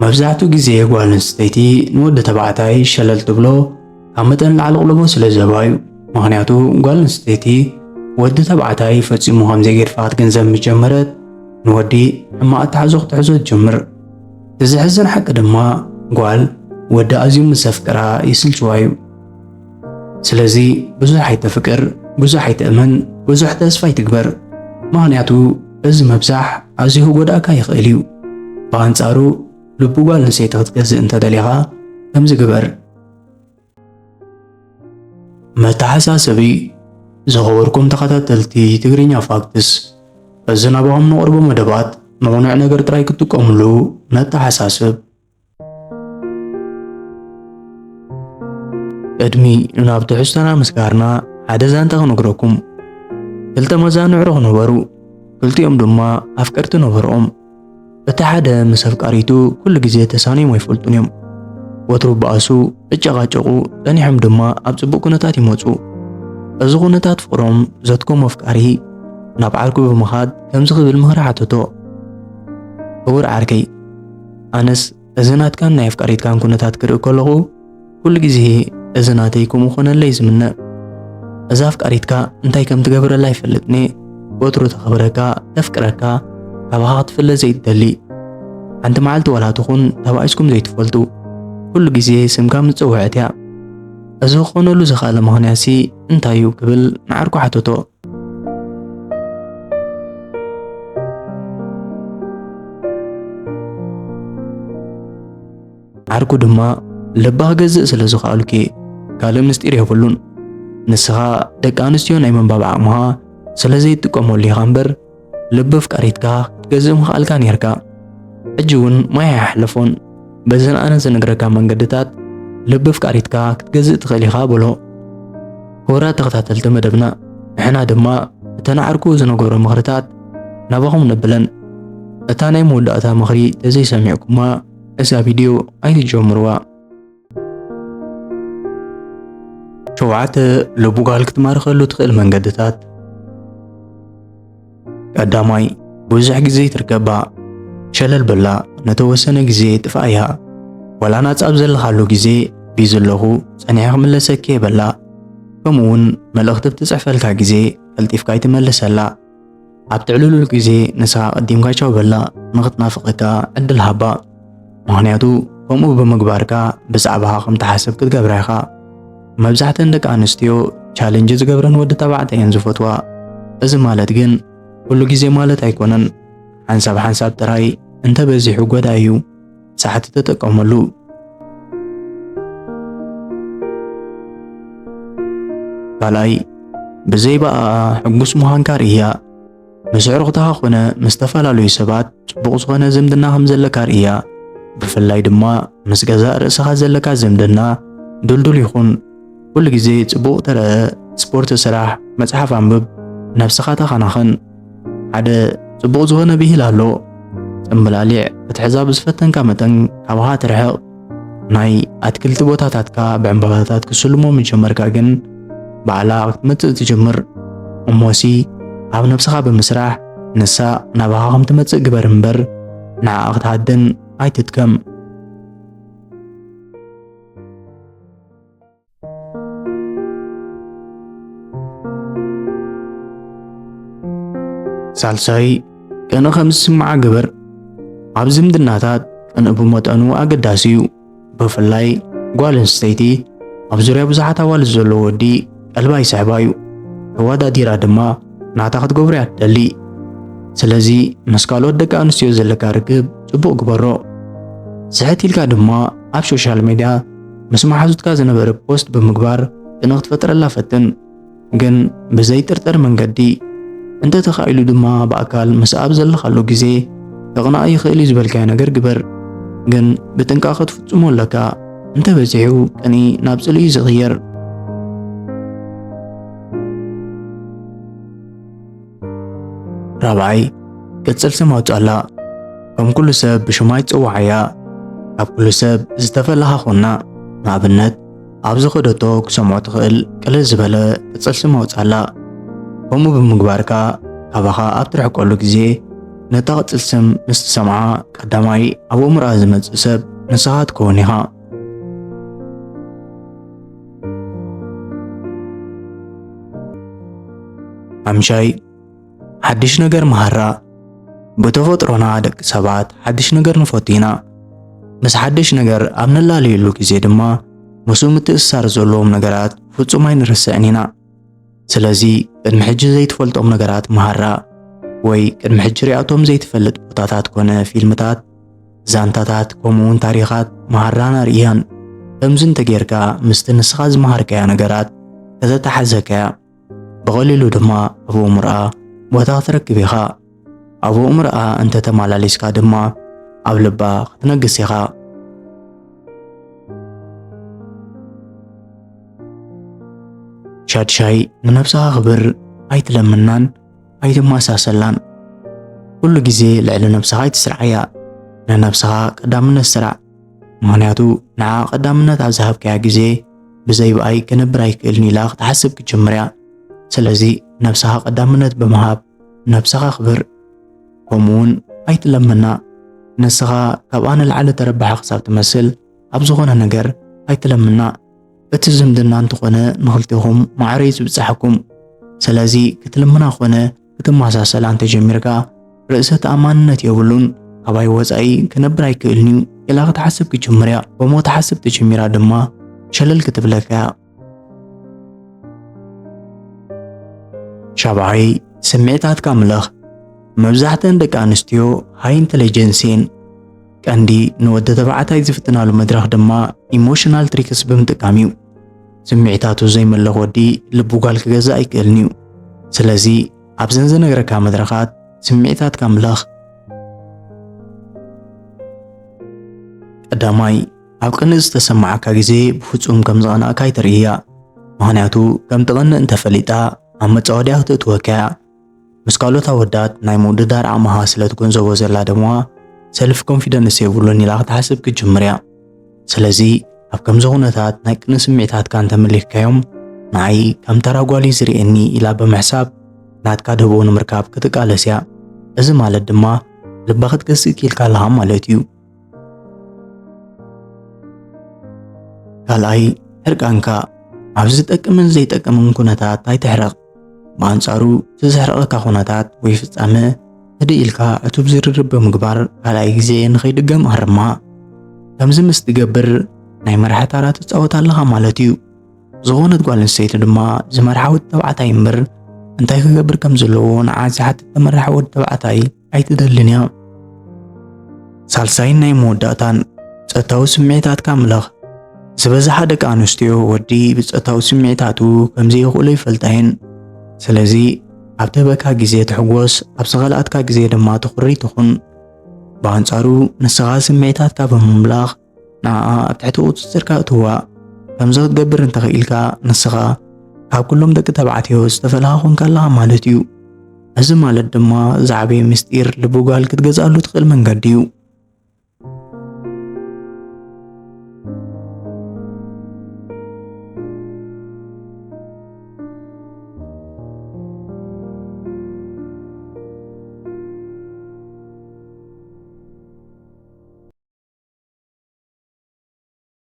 مبزعتو جزيه ጓል አንስተይቲ ንወዲ ተባዕታይ ሸለል ትብሎ ኣብ መጠን ላዕሊ ቅልቦ ስለ ዘባዩ ምክንያቱ ጓል አንስተይቲ ወዲ ተባዕታይ ፈፂሙ ከም ዘይገድፋት ገንዘብ ምጀመረት ንወዲ ሕማቅ ኣተሓሕዞ ክትሕዞ ትጀምር። ዝሕዝን ሓቂ ድማ ጓል ወዲ ኣዝዩ ምስ ዘፍቅራ ይስልችዋ እዩ። ስለዚ ብዙሕ ኣይተፍቅር፣ ብዙሕ ኣይትእመን፣ ብዙሕ ተስፋ ይትግበር። ምክንያቱ እዚ መብዛሕ ኣዝዩ ክጎዳእካ ይኽእል እዩ። ብኣንጻሩ ልቡ ጓል አንስተይቲ ክትገዝእ እንተደሊኻ ከምዚ ግበር። መተሓሳሰቢ ዝኸበርኩም ተኸታተልቲ ትግርኛ ፋክትስ እዚ ናባኹም ነቕርቦ መደባት ንቑኑዕ ነገር ጥራይ ክትጥቀሙሉ ነተሓሳስብ። ቅድሚ ናብ ትሕዝቶና ምስጋርና ሓደ ዛንታ ክነግረኩም። ክልተ መዛንዕሮ ነበሩ፣ ክልቲኦም ድማ ኣፍቀርቲ ነበርኦም። እቲ ሓደ ምስ ኣፍቃሪቱ ኩሉ ግዜ ተሳኒዮም ኣይፈልጡን እዮም። ወትሩ በኣሱ እጨቃጨቁ ጠኒሖም ድማ ኣብ ጽቡቕ ኩነታት ይመፁ። እዚ ኩነታት ፍቅሮም ዘትኮም ኣፍቃሪ ናብ ዓርኩ ብምኻድ ከምዚ ክብል ምኽሪ ሓተቶ። ክቡር ዓርከይ፣ ኣነስ እዚ ናትካን ናይ ኣፍቃሪትካን ኩነታት ክርኢ ከለኹ ኩሉ ግዜ እዚ ናተይ ከምኡ ኮነለይ ዝምነእ። እዛ ኣፍቃሪትካ እንታይ ከም ትገብረላ ይፈልጥኒ። ወትሩ ተኸብረካ ተፍቅረካ ካብኻ ክትፍለጥ ዘይትደሊ ሓንቲ መዓልቲ ወላ ትኹን ተባኢስኩም ዘይትፈልጡ ኩሉ ግዜ ስምካ ምፅውዕት እያ። እዚ ክኾነሉ ዝኽኣለ ምኽንያትሲ እንታይ እዩ ክብል ንዓርኩ ሓተቶ። ዓርኩ ድማ ልባ ክገዝእ ስለ ዝኽኣሉኪ ካልእ ምስጢር የብሉን። ንስኻ ደቂ ኣንስትዮ ናይ መንባብ ዓቕምኻ ስለዘይትጥቀመሉ ኢኻ እምበር ልቢ ኣፍቃሪትካ ክትገዝእ ምኽኣልካ ነርካ። ሕጂ እውን ማይ ኣይሓለፎን። በዘን ኣነ ዝነግረካ መንገድታት ልቢ ኣፍቃሪትካ ክትገዝእ ትኽእል ኢኻ በሎ። ክቡራት ተኸታተልቲ መደብና፣ ንሕና ድማ እተን ዓርኩ ዝነገሮ ምኽርታት ናባኹም ነብለን። እታ ናይ መወዳእታ ምኽሪ ተዘይሰሚዕኩማ እዛ ቪድዮ ኣይትጀምርዋ። 7 ልቡ ጓል ክትማርኸሉ ትኽእል መንገድታት። ቀዳማይ፣ ብዙሕ ግዜ ትርከባ ሸለል በላ ነተወሰነ ግዜ ጥፋእያ። ወላ ናጻብ ዘለኻሉ ግዜ ቢዝለኹ ፀኒሐ ክምለሰኪ የበላ። ከምኡውን መልእኽቲ ብትፅሕፈልካ ግዜ ቀልጢፍካ ይትመልሰላ። ኣብ ትዕልሉ ግዜ ንስኻ ቀዲምካ ቻው በላ ንኽትናፍቐካ ዕድል ሃባ። ምክንያቱ ከምኡ ብምግባርካ ብዛዕባኻ ከም ተሓስብ ክትገብራ ኢኻ። መብዛሕትአን ደቂ ኣንስትዮ ቻሌንጅ ዝገብረን ወዲ ተባዕታይ እየን ዝፈትዋ። እዚ ማለት ግን ኩሉ ግዜ ማለት ኣይኮነን። ሓንሳብ ጥራይ እንተበዚሑ ጎዳኢ እዩ። ሰዓት ተጠቀመሉ። ካልኣይ፣ ብዘይበኣ ሕጉስ ምዃንካ ርእያ። ምስ ኣዕሩኽትኻ ኮነ ምስ ዝተፈላለዩ ሰባት ጽቡቕ ዝኾነ ዝምድና ከም ዘለካ ርእያ። ብፍላይ ድማ ምስ ገዛእ ርእስኻ ዘለካ ዝምድና ድልዱል ይኹን። ኩሉ ግዜ ጽቡቕ ተረአ፣ ስፖርት ስራሕ፣ መጽሓፍ ኣንብብ፣ ነፍስኻ ተኸናኸን። ሓደ ጽቡቕ ዝኾነ ብሂል ኣሎ። ጽምብላሊዕ ክትሕዛ ብዝፈተንካ መጠን ካብኻ ትርሕቕ። ናይ ኣትክልቲ ቦታታትካ ብዕምባባታት ክስልሞ ምጀመርካ ግን ባዕላ ክትመጽእ ትጅምር። እሞሲ ኣብ ነፍስኻ ብምስራሕ ንሳ ናባኻ ከም ትመጽእ ግበር እምበር ንዓኣ ክትሃድን ኣይትትከም። ሳልሳይ፣ ቅንዕ ከም ዝስምዓ ግበር። ኣብ ዝምድናታት ቅንዕ ብመጠኑ ኣገዳሲ እዩ። ብፍላይ ጓል አንስተይቲ ኣብ ዙርያ ብዙሓት ኣዋልድ ዘለዎ ወዲ ቀልባ ይስሕባ እዩ። ተወዳዲራ ድማ ናታ ክትገብሮ እያ ትደሊ። ስለዚ ምስ ካልኦት ደቂ ኣንስትዮ ዘለካ ርክብ ጽቡቕ ግበሮ። ስሕት ኢልካ ድማ ኣብ ሶሻል ሚድያ ምስ መሓዙትካ ዝነበረ ፖስት ብምግባር ቅንዕ ክትፈጥረላ ፈትን። ግን ብዘይጥርጠር መንገዲ እንተተኻኢሉ ድማ ብኣካል ምስ ኣብ ዘለኻሉ ግዜ ተቕናእ ይኽእል እዩ ዝበልካዮ ነገር ግበር። ግን ብጥንቃቐ ክትፍጽሞ ኣለካ። እንተበዚሑ ቅኒ ናብ ጽልኢ ዝቕየር። ራብዓይ፣ ቅጽል ስም ኣውጻላ። ከም ኩሉ ሰብ ብሽማ ይጽዋዓያ። ካብ ኩሉ ሰብ ዝተፈለኻ ኾና። ንኣብነት ኣብዚ ኸደቶ ክሰምዖ ትኽእል ቅልል ዝበለ ቅጽል ስም ኣውጻላ። ከምኡ ብምግባርካ ካባኻ ኣብ ትርሕቀሉ ግዜ نتا قتل سم مستسمعا قداماي أبو مرأة زمت سب نسخات كونها أمشاي حدش نجر مهرة بتفطرنا دك سبات حدش نجر نفوتينا مس حدش نجر أمن الله ليلو كزي دما مسوم تأثر زلوم نجرات فتصومين رسعنينا سلازي قد محج زي تفلتهم نجرات مهرة وي قد محج رياتهم زي تفلت بطاطات كونه فيلمتات زانتاتات كومون تاريخات مهرانا ريان تمزن تجيركا مستنسخاز مهركا نجرات كذا تحزكا بغللو دما أبو مرأة بوتا تركبيخا أبو مرأة أنت تمالاليسكا دما أو لبا تنقسيخا شاد شاي ننفسها خبر أيت لمنان أيت ما ساسلان كل جزي لعلو نفسها أيت سرعيا ننفسها قدامنا السرع معناتو نعا قدامنا تعزهب كيا جزي بزي بأي كنبراي كإلني لاغ تحسب كجمريا سلازي نفسها قدامنا بمهاب نفسها خبر كومون أيت لمنا نسخا كابان العالة تربح خساب تمثل أبزغونا نجر أيت لمنا اتزم دنان تخونه نخلتهم معريز بصحكم سلازي كتلمنا خونه كتم سلان تجميركا رئيسة أمانة يقولون أباي وزعي كنبراي كإلني إلا تحسب كجمريا ومو تحسب تجميرا دما شلل كتب لك شابعي سمعتات كاملخ مبزحتن دك أنستيو هاي انتليجنسين كاندي نودة تبعتها يزفتنا لمدرخ دما ايموشنال تريكس بمتقاميو سمعتاتو زي ملخ ودي لبوغال كغزا ايكالنيو سلازي عبزنزن نغركا مدرخات سمعتات كاملخ قداماي عبقنز تسمعكا جزي بفوتسوم كمزغانا كاي تريا مهنياتو كم تغن انت فليتا عم تصوديها تتوكا مسكالوتا ودات ناي موددار عمها سلتكون زوزر دموا سلف كونفيدنس يبولون يلاغ تحسب كجمريا سلازي أب كم زغونتات ناي كن سمعتات كان تمليك كيوم ناي كم تراغوالي زريني إلا بمحساب ناتكا دبون مركاب كتقالسيا إذا مالت دما لباخد كسي كيلكا لها مالتيو كالاي هرقانكا عبزتك من زيتك من كونتات تاي تحرق بانصارو تزحرقلكا كونتات ويفصامه هدي إلكا أتوب زرر بمقبار على إجزي نخيدقم أهرما كمز مستقبر ناي مرحة تارات تتعوت اللها مالتيو زغونت قوال نسيت دما زمرحة تبعتاي مبر انتاي كقبر كمزلون عازي حتى تمرحة تبعتاي أي تدلنيا سالساين ناي موداتان تتاو سمعتات كاملخ زبزح دك أنستيو ودي بتتاو سمعتاتو كمزي يقولي فلتاين سلازي أبتبكا جزية تحوص أبسغلاتكا جزية دما تخري تخن بانصارو نسغا سمعتاتكا بمملاغ نا أبتعتو تستركا أتوا كمزو تقبر انتخيلكا نسغا كاب كلهم دك تبعتيو استفلها خون كالها مالتيو أزم مالت دما زعبي مستير لبوغال كتغزالو تخيل من قديو